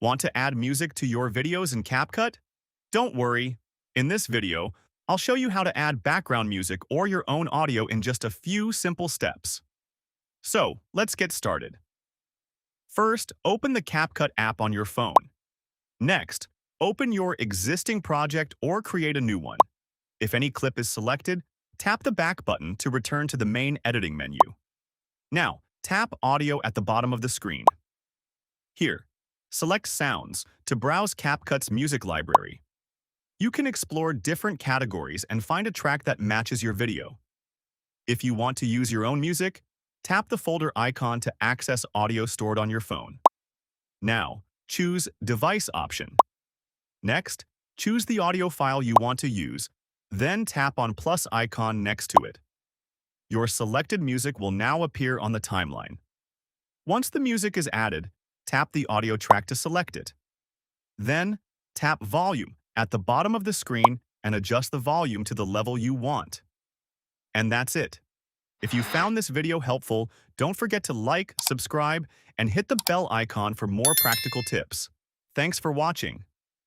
Want to add music to your videos in CapCut? Don't worry. In this video, I'll show you how to add background music or your own audio in just a few simple steps. So, let's get started. First, open the CapCut app on your phone. Next, open your existing project or create a new one. If any clip is selected, tap the back button to return to the main editing menu. Now, tap Audio at the bottom of the screen. Here, select Sounds to browse CapCut's music library. You can explore different categories and find a track that matches your video. If you want to use your own music, tap the folder icon to access audio stored on your phone. Now, choose Device option. Next, choose the audio file you want to use, then tap on plus icon next to it. Your selected music will now appear on the timeline. Once the music is added, tap the audio track to select it. Then, tap Volume at the bottom of the screen and adjust the volume to the level you want. And that's it. If you found this video helpful, don't forget to like, subscribe, and hit the bell icon for more practical tips. Thanks for watching.